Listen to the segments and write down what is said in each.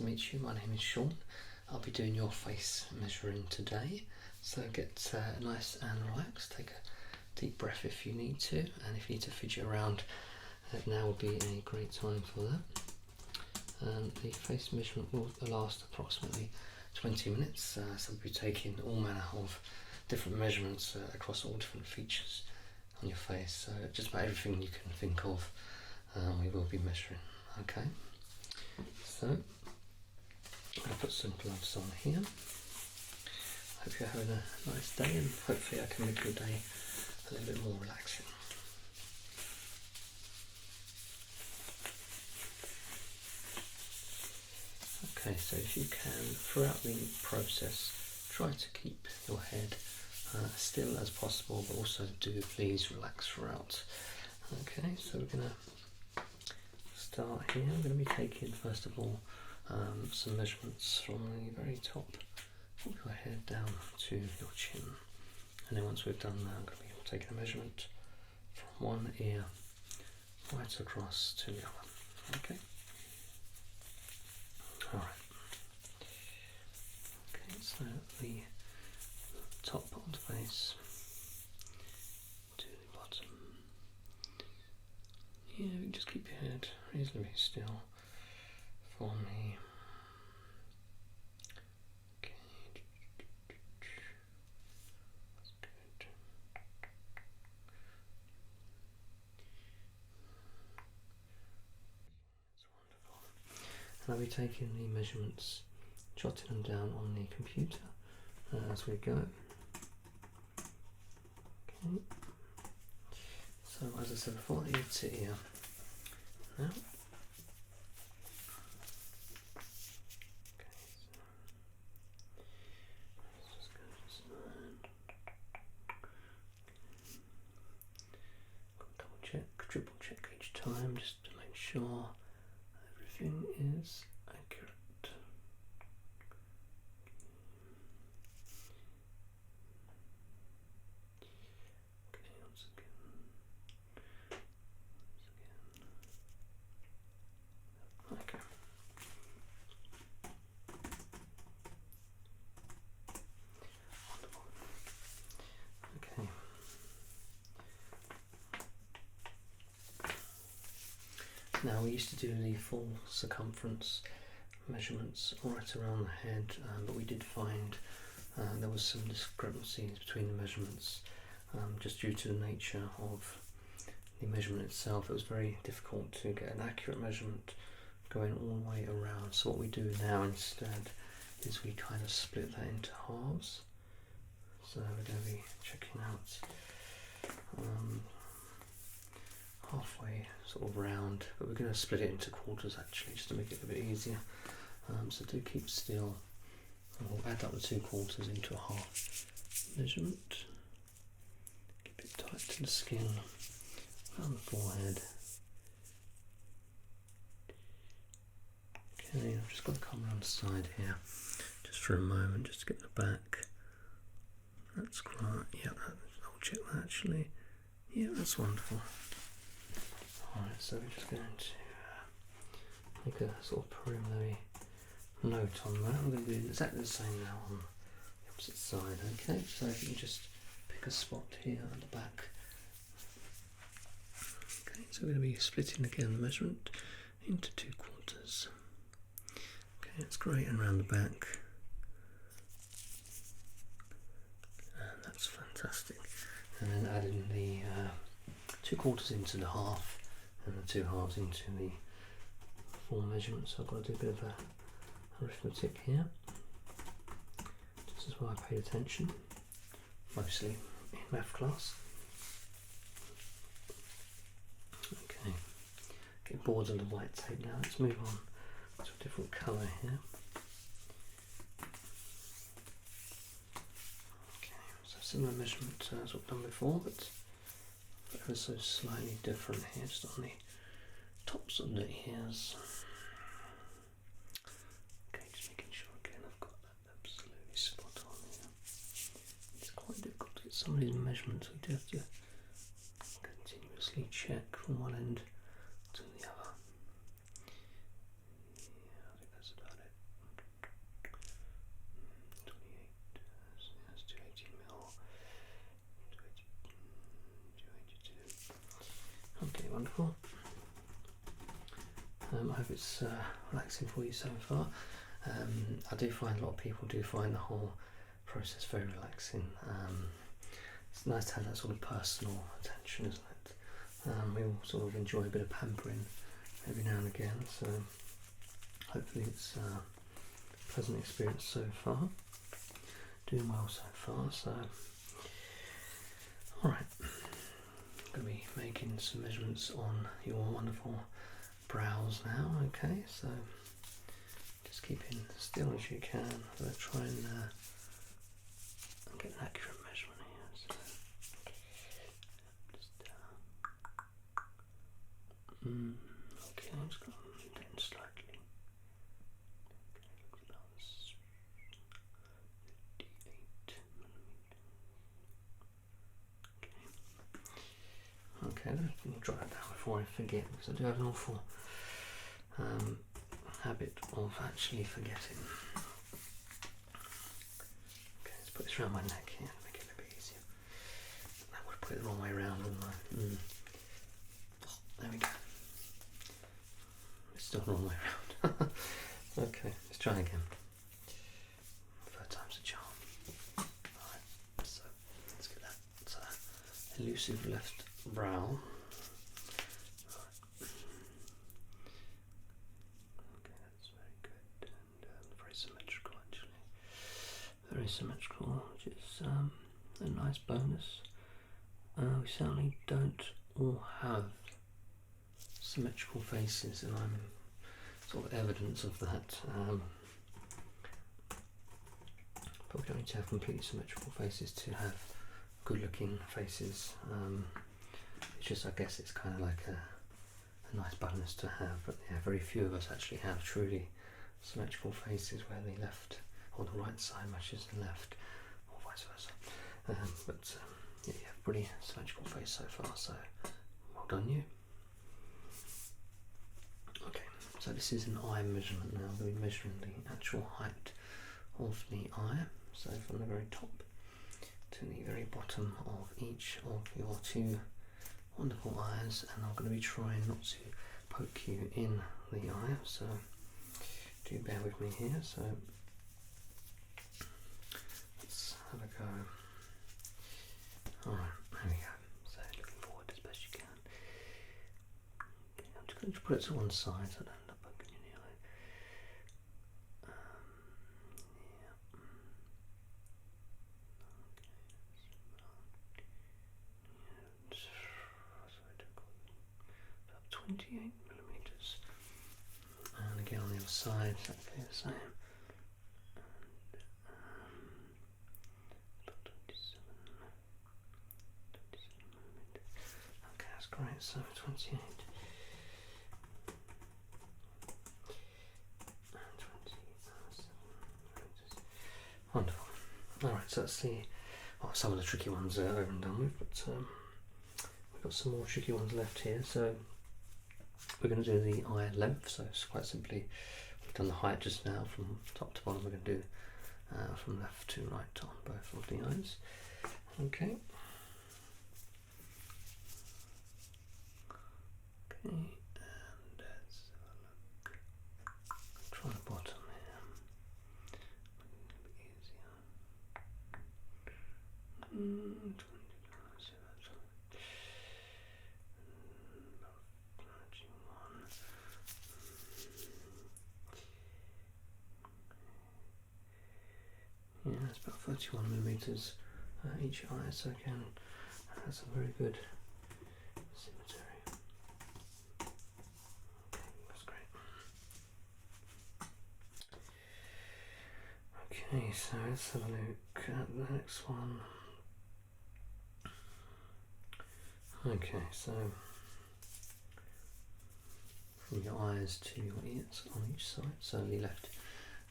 to meet you. My name is Sean. I'll be doing your face measuring today. So get nice and relaxed. Take a deep breath if you need to, and if you need to fidget around, now would be a great time for that. The face measurement will last approximately 20 minutes, so we'll be taking all manner of different measurements across all different features on your face. So just about everything you can think of, we will be measuring. Okay, so I'm going to put some gloves on here. Hope you're having a nice day, and hopefully I can make your day a little bit more relaxing. Okay, so if you can, throughout the process, try to keep your head still as possible, but also do please relax throughout. Okay, so we're going to start here. I'm going to be taking first of all some measurements from the very top of your head down to your chin, and then once we've done that, I'm going to be taking a measurement from one ear right across to the other. Okay. Alright. Okay, so the top part of the face to the bottom. Yeah, you can just keep your head reasonably still for me. Okay. That's good. That's wonderful. And I'll be taking the measurements, jotting them down on the computer as we go. Okay. So as I said before, ear to ear. Now. Okay. So let's just go to the side. Double check, triple check each time, just to make sure everything is accurate. Okay, once again. Okay. Wonderful. Okay. Now we used to do the full circumference measurements right around the head, but we did find there was some discrepancies between the measurements just due to the nature of the measurement itself. It was very difficult to get an accurate measurement going all the way around. So what we do now instead is we kind of split that into halves. So we're going to be checking out halfway sort of round, but we're going to split it into quarters actually, just to make it a bit easier. So do keep still, and we'll add up the 2 quarters into a half measurement. Keep it tight to the skin around the forehead. Okay, I've just got to come around the side here just for a moment, just to get the back. That's quite, yeah, I'll check that actually. Yeah, that's wonderful. Alright, so we're just going to make a sort of preliminary note on that. I'm going to do exactly the same now on the opposite side. Okay, so if you can just pick a spot here at the back. Okay, so we're going to be splitting again the measurement into 2 quarters. Okay, that's great, and around the back. And that's fantastic. And then adding the 2 quarters into the half, and the 2 halves into the full measurement. So I've got to do a bit of arithmetic here. This is why I paid attention, mostly in math class. Okay, get bored of the white tape now. Let's move on to a different colour here. Okay, so similar measurement as we've done before, but ever so slightly different here, just on the tops of the ears. Okay, just making sure again I've got that absolutely spot on here. It's quite difficult to get some of these measurements. We do have to continuously check from one end to the other. Yeah, I think that's about it. I hope it's relaxing for you so far. I do find a lot of people do find the whole process very relaxing. It's nice to have that sort of personal attention, isn't it? We all sort of enjoy a bit of pampering every now and again, so hopefully it's a pleasant experience so far. Doing well so far, so alright. I'm going to be making some measurements on your wonderful brows now, okay? So just keeping still as you can. I'm going to try and get an accurate measurement here. So just, okay, I'm just going to bend slightly. Okay, looks about 58 millimeters. Okay, I'm going to jot that down before I forget, because I do have an awful habit of actually forgetting. Okay, let's put this around my neck here to make it a bit easier. I would have put it the wrong way around, wouldn't I? There we go. It's still the wrong way around. Okay, let's try again. Third time's a charm. Alright, so let's get that elusive left brow. Very symmetrical, which is a nice bonus. We certainly don't all have symmetrical faces, and I'm sort of evidence of that. But we don't need to have completely symmetrical faces to have good looking faces. It's just, I guess it's kind of like a nice bonus to have, but yeah, very few of us actually have truly symmetrical faces where the left or the right side matches the left, or vice versa. But yeah, you have a pretty symmetrical face so far, so well done you. Okay, so this is an eye measurement now. We're measuring the actual height of the eye, so from the very top to the very bottom of each of your two wonderful eyes, and I'm going to be trying not to poke you in the eye, so do bear with me here. So let's have a go. Alright, there we go. So looking forward as best you can. Okay, I'm just going to put it to one side so I don't end up poking you in the eye. Yeah. About 28 millimeters. And again on the other side, exactly the same. Great, so 28 and 27. Wonderful. Alright, so that's some of the tricky ones over and done with, but we've got some more tricky ones left here. So we're going to do the eye length, so it's quite simply, we've done the height just now from top to bottom. We're going to do from left to right on both of the eyes. Okay. Okay, and let's have a look. Try the bottom here. A bit easier. 20, so that's about 31. Yeah, it's about 31 millimeters each eye, so again, that's a very good symmetry. Okay, so let's have a look at the next one. Okay, so from your eyes to your ears on each side, so the left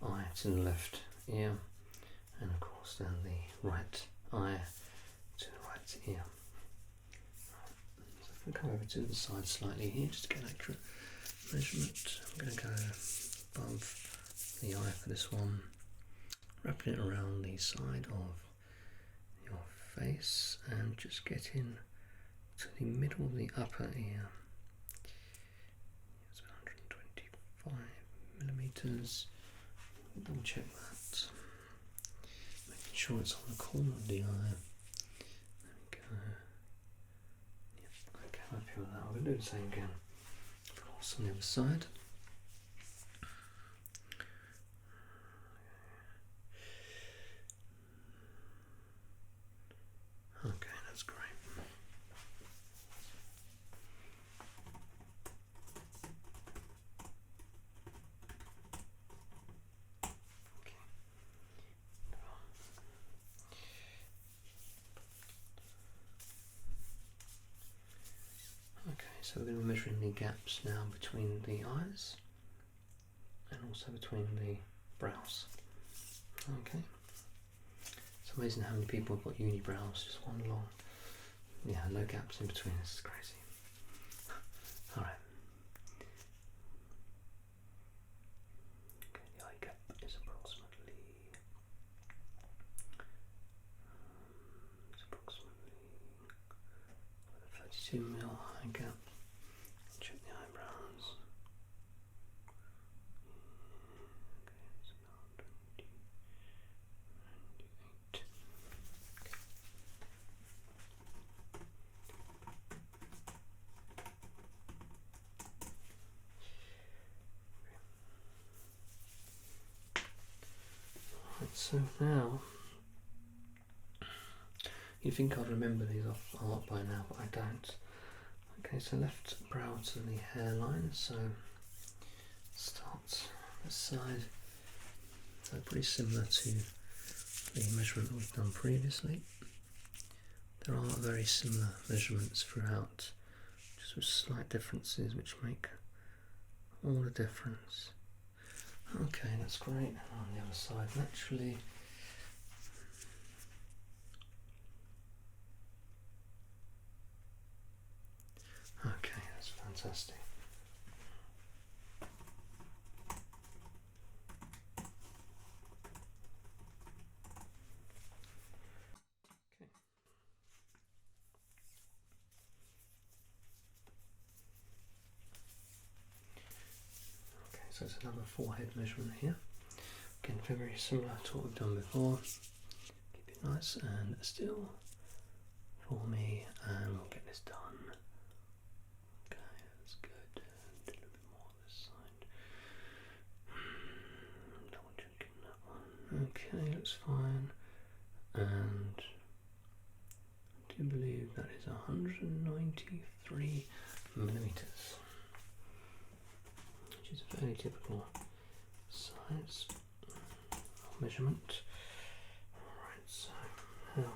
eye to the left ear, and of course then the right eye to the right ear. So if we come over to the side slightly here, just to get an accurate measurement, I'm going to go above the eye for this one. Wrapping it around the side of your face and just getting to the middle of the upper ear. It's 120 millimeters. Double check that. Making sure it's on the corner of the eye. There we go. Yep, okay, I'm happy with that. I'm going to do the same again. Of course, on the other side. Okay, that's great. Okay, so we're going to be measuring the gaps now between the eyes and also between the brows. Okay. It's amazing how many people have got unibrows, just one long. Yeah, no gaps in between, this is crazy. Alright. Okay, the eye gap is approximately 32mm eye gap. Check the eyebrows. Okay, it's about 28. Right, so now you'd think I'd remember these off a lot by now, but I don't. Okay, so left brow to the hairline, so start this side. So pretty similar to the measurement we've done previously. There are very similar measurements throughout, just with slight differences which make all the difference. Okay, that's great. On the other side, naturally. Okay, that's fantastic. Okay. Okay, so it's another forehead measurement here. Again, very similar to what we've done before. Keep it nice and still for me, and we'll get this done. Okay, that's good. And a little bit more on this side. Double checking that one. Okay, looks fine. And I do believe that is 193 millimeters, which is a fairly typical size measurement. Alright, so now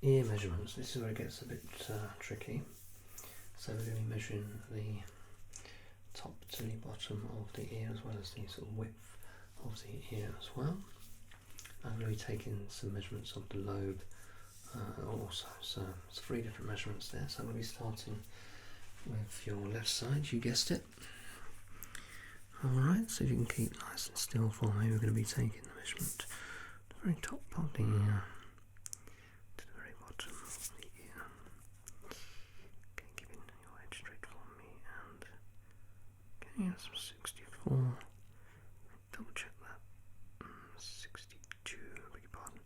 ear measurements. This is where it gets a bit tricky. So we're going to be measuring the top to the bottom of the ear as well as the sort of width of the ear as well. I'm going to be taking some measurements of the lobe also. So it's 3 different measurements there. So I'm going to be starting with your left side, you guessed it. Alright, so if you can keep nice and still for me, we're going to be taking the measurement to the very top of the ear to the very bottom of the ear. Okay, keeping your head straight for me, and okay, that's 64. Double check that. 62, beg your pardon.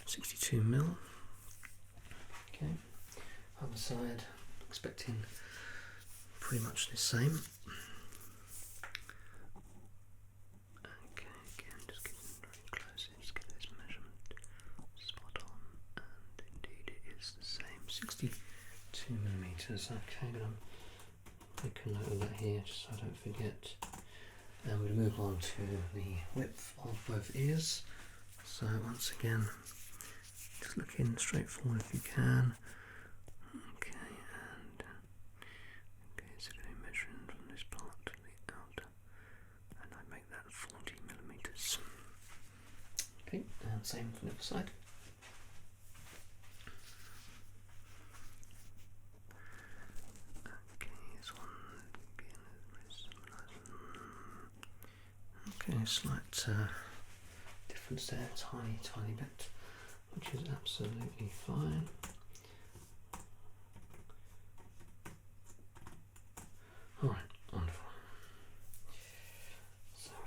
62 mil. Okay, other side, expecting pretty much the same. Okay, I'm going to make a note of that here just so I don't forget. And we'll move on to the width of both ears. So once again, just look in straight forward if you can. Okay, and okay, so going to be measuring from this part to the outer, and I make that 40 millimeters. Okay, and same from the other side. Okay, slight difference there, tiny bit, which is absolutely fine. Alright,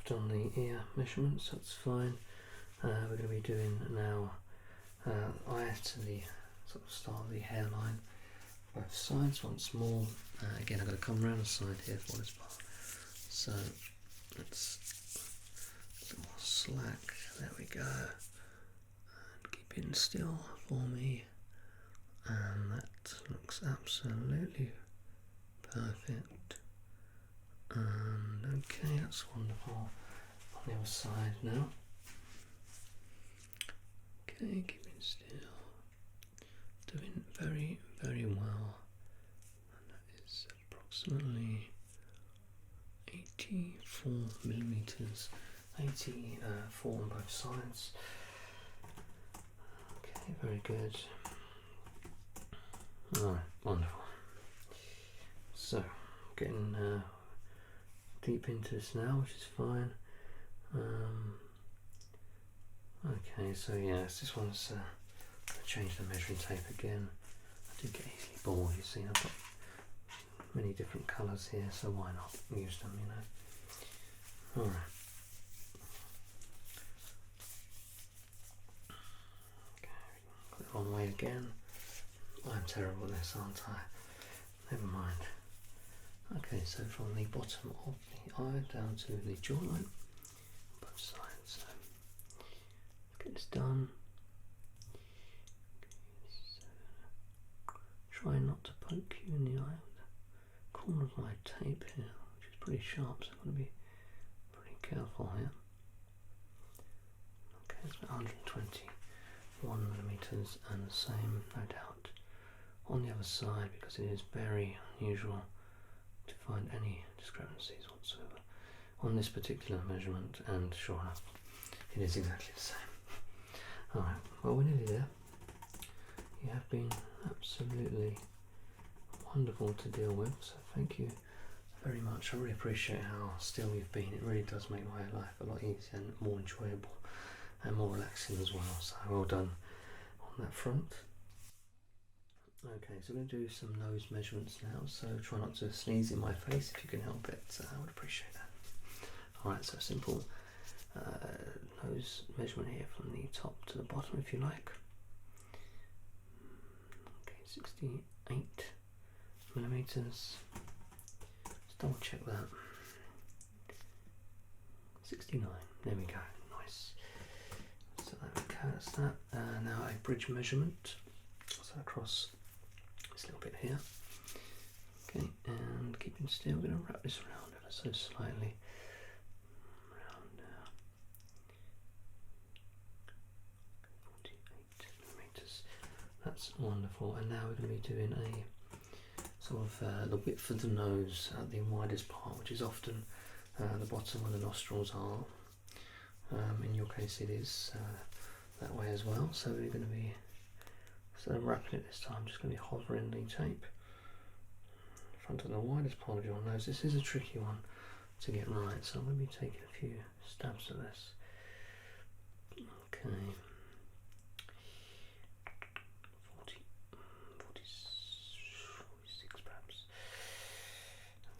done the ear measurements, that's fine. We're going to be doing now eye to the sort of start of the hairline, both sides once more. Again, I've got to come around the side here for this part. So let's a little more slack. There we go. And keeping still for me. And that looks absolutely perfect. And okay, that's wonderful. On the other side now. Okay, keeping still. Doing very, very well. And that is approximately 84 millimeters. 84 on both sides. Okay, very good. Alright, wonderful. So, getting deep into this now, which is fine. Okay, so yes, this one's change the measuring tape again. I do get easily bored, you see. I've got many different colours here, so why not use them, you know. Alright. Okay, got it wrong way again. I'm terrible at this, aren't I? Never mind. Okay, so from the bottom of the eye down to the jawline, both sides. So let's get this done. Okay, so try not to poke you in the eye with the corner of my tape here, which is pretty sharp, so I've got to be pretty careful here. Okay, it's about 121 millimeters, and the same, no doubt, on the other side, because it is very unusual to find any discrepancies whatsoever on this particular measurement, and sure enough, it is exactly the same. Alright, well, we're nearly there. You have been absolutely wonderful to deal with, so thank you very much. I really appreciate how still you've been. It really does make my life a lot easier and more enjoyable and more relaxing as well, so well done on that front. Okay, so we're going to do some nose measurements now, so try not to sneeze in my face if you can help it. I would appreciate that. Alright, so simple nose measurement here from the top to the bottom, if you like. Okay, 68 millimeters. Let's double check that. 69. There we go. Nice. So there we go. That's that. Now a bridge measurement. So across this little bit here. Okay, and keeping still, we're going to wrap this around ever so slightly. Around now. 48 millimeters. That's wonderful. And now we're going to be doing a sort of the width of the nose at the widest part, which is often the bottom where the nostrils are. In your case, it is that way as well. So we're going to be, instead of wrapping it this time, I'm just going to be hovering the tape in front of the widest part of your nose. This is a tricky one to get right, so I'm going to be taking a few stabs at this. Okay. 46 perhaps.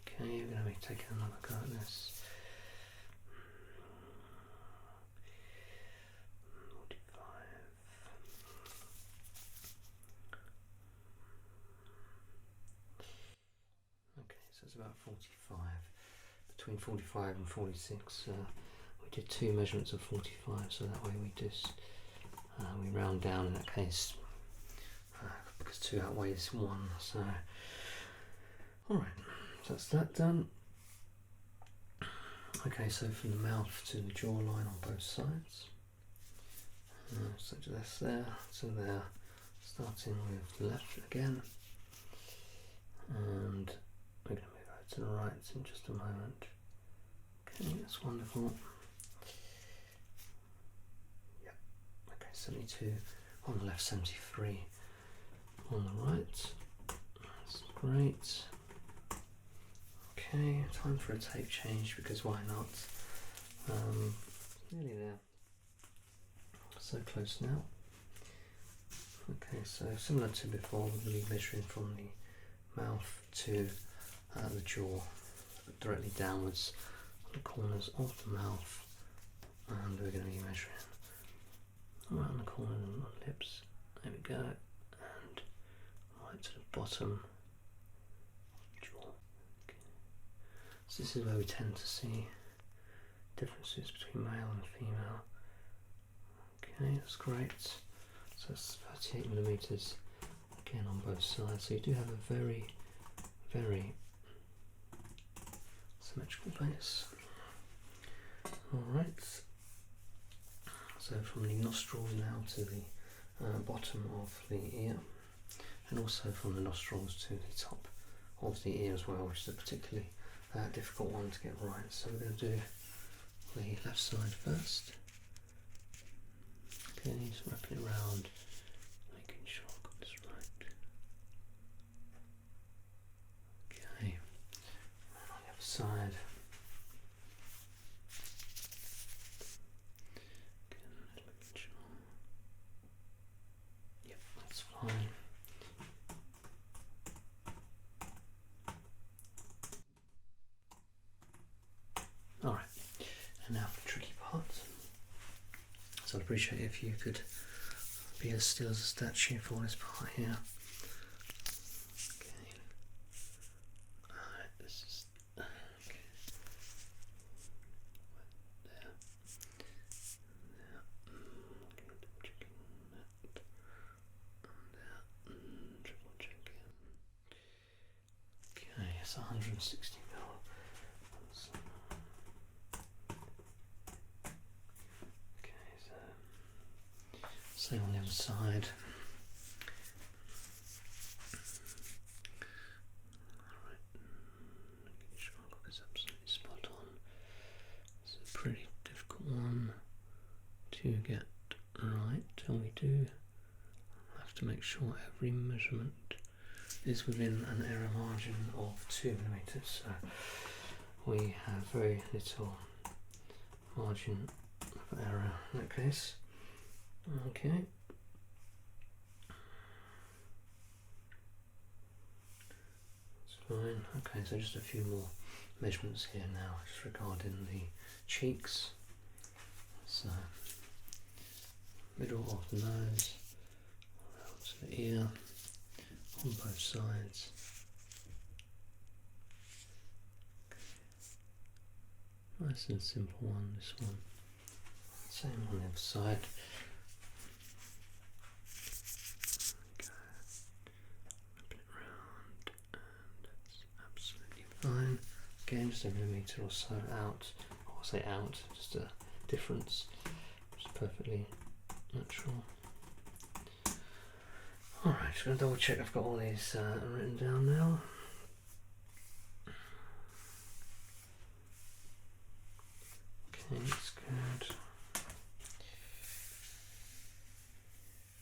Okay, we're going to be taking another go at this. 45. Okay, so it's about 45. Between 45 and 46. We did two measurements of 45, so that way we just we round down in that case, because 2 outweighs 1. So, alright, so that's that done. Okay, so from the mouth to the jawline on both sides. So that's there to there, starting with the left again, and we're going to move over to the right in just a moment. Okay, that's wonderful. Yep. Okay, 72 on the left, 73 on the right. That's great. Okay, time for a tape change, because why not? Nearly there. So close now. Okay, so similar to before, we're going to be measuring from the mouth to the jaw, directly downwards the corners of the mouth, and we're going to be measuring around the corner of the lips. There we go, and right to the bottom jaw. Okay. So this is where we tend to see differences between male and female. Okay, that's great. So it's 38mm again on both sides. So you do have a very, very symmetrical face. Alright, so from the nostrils now to the bottom of the ear, and also from the nostrils to the top of the ear as well, which is a particularly difficult one to get right. So we're going to do the left side first. Okay, just wrap it around, making sure I've got this right. Okay, and on the other side. Fine. Alright, and now for the tricky part. So I'd appreciate if you could be as still as a statue for this part here. Okay. Alright, this is okay. There. Triple checking. Okay, it's 160 mil. Okay, so same on the other side. Alright, making sure I've got this absolutely spot on. It's a pretty difficult one to get right, and we do have to make sure every measurement is within an error margin of 2mm, so we have very little margin of error in that case. Okay. That's fine. Okay, so just a few more measurements here now, just regarding the cheeks. So, middle of the nose, around to the ear, on both sides. Nice and simple one, this one. Same on the other side. Okay. Wrap it round, and that's absolutely fine. Again, just a millimetre or so out. I'll say out, just a difference. It's perfectly natural. Alright, just going to double check I've got all these written down now. Okay, that's good.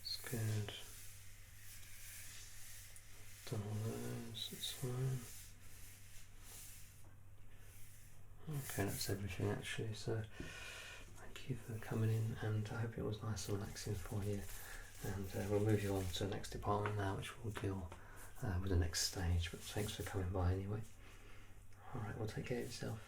That's good. Done all those, that's fine. Okay, that's everything actually, so thank you for coming in, and I hope it was nice and relaxing for you. And we'll move you on to the next department now, which will deal with the next stage, but thanks for coming by anyway. Alright, well, take care of yourself.